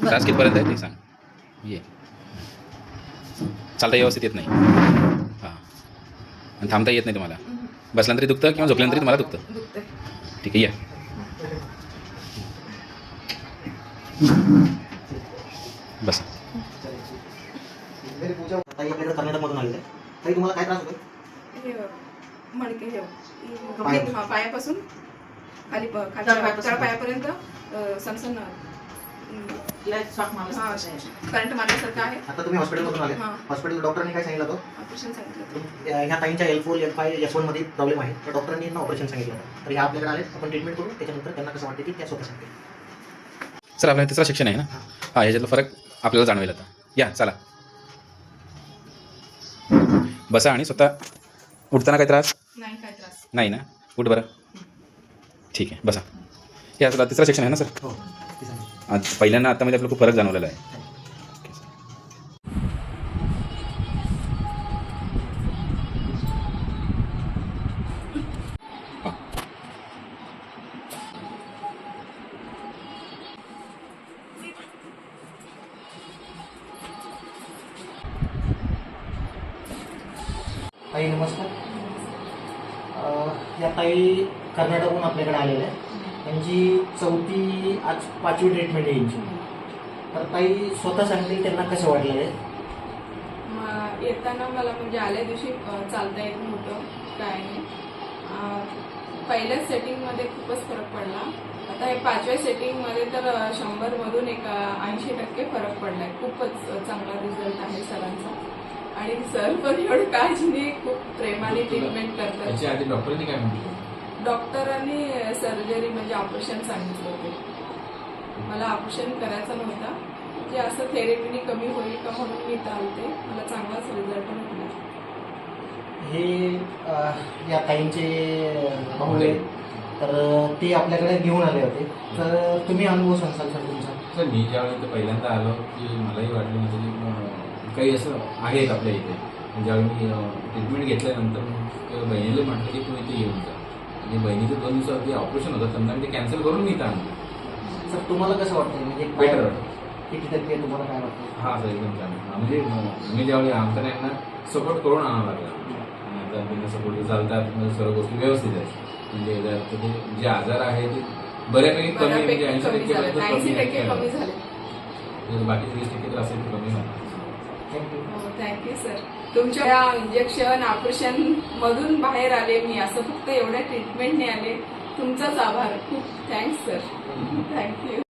त्रास कितपर्यंत आहे ते सांग. ये चालता व्यवस्थित येत नाही. हां आणि थांबता येत नाही तुम्हाला. बसल्यानंतरी दुखतं किंवा झोपल्यानंतरी तुम्हाला दुखतं. ठीक आहे या. बस ताई आपल्याकडे कर्नाटकमधून आलेले. ताई तुम्हाला काय त्रास होतो? हे मणके हे पाय- हा, पायापासून खाली पायापर्यंत सनसन करंट मारल्यासारखं आहे. आता तुम्ही हॉस्पिटलमधून आले. हां. हॉस्पिटल डॉक्टरांनी काय सांगितलं होतं? ऑपरेशन सांगितलं. ह्या ताईंच्या L4, L5, S1 मध्ये प्रॉब्लेम आहे. तर डॉक्टरांनी यांना ऑपरेशन सांगितलं होतं. तर ह्या आपल्याकडे आले, आपण ट्रीटमेंट करू. त्याच्यानंतर त्यांना कसं वाटते की त्या स्वतः सांगते. सर आपला तिसरा सेक्शन आहे ना. हां ह्याच्यातला फरक आपल्याला जाणवेल आता. या चला बसा आणि स्वतः उठताना काय त्रास नाही काय त्रास. नाही ना. उठ बरं. ठीक आहे बसा. या चला तिसरा सेक्शन आहे ना सर. हो. आज पहिल्यांदा आतामध्ये आपल्याला खूप फरक जाणवलेला आहे. ताई नमस्कार. या ताई कर्नाटकहून आपल्याकडे आलेल्या आहे. त्यांची चौथी आज 5वी ट्रीटमेंट आहे यांची. तर ताई स्वतः सांगतील त्यांना कसं वाटलं आहे. येताना मला म्हणजे आल्या दिवशी चालता येत नव्हतं काय नाही. पहिल्या सेटिंगमध्ये खूपच फरक पडला. आता हे 5व्या सेटिंगमध्ये तर 100मधून एक 80% फरक पडलाय. खूपच चांगला रिझल्ट आहे सरांचा. आणि सर पण एवढं काळजीने खूप प्रेमाने ट्रीटमेंट करतात. त्याच्याआधी डॉक्टरांनी काय म्हटलं? डॉक्टरांनी सर्जरी म्हणजे ऑपरेशन सांगितलं होते. मला ऑपरेशन करायचं नव्हतं. म्हणजे असं थेरपीने कमी होईल का म्हणून मी चालते. मला चांगलाच रिझल्ट भेटला. हे या ताईंचे भाऊ आहे. तर ते आपल्याकडे घेऊन आले होते. तर तुम्ही अनुभव सांगाल सर तुमचा. सर मी ज्यावेळी इथं पहिल्यांदा आलो की मलाही वाटलं म्हणजे की काही असं आहेत आपल्या इथे. ज्यावेळी मी ट्रीटमेंट घेतल्यानंतर मग बहिणीला म्हटलं की तू इथे येऊन जा. आणि बहिणीचं 2 दिवसावरती ऑपरेशन होतं. त्यांना ते कॅन्सल करून मी इथं आणलं. सर तुम्हाला कसं वाटतं म्हणजे बेटर वाटतं. किती टक्के तुम्हाला काय वाटतं? हां सर एकदम छान. म्हणजे मी ज्यावेळी आमच्या यांना सपोर्ट करून आणावं लागला. आणि आता त्यांना सपोर्ट चालतात सर्व गोष्टी व्यवस्थित आहेत. म्हणजे जर ते जे आजार आहे ते बऱ्यापैकी कमी म्हणजे 80% 90% कमी झाले. बाकी 20% तर असेल तर कमी होणार. थँक्यू. Thank you sir. तुमच्या इंजेक्शन ऑपरेशन मधून बाहेर आले मी. असं फक्त एवढ्या ट्रीटमेंटने आले. तुमचाच आभार. खूप थँक्स सर. थँक्यू.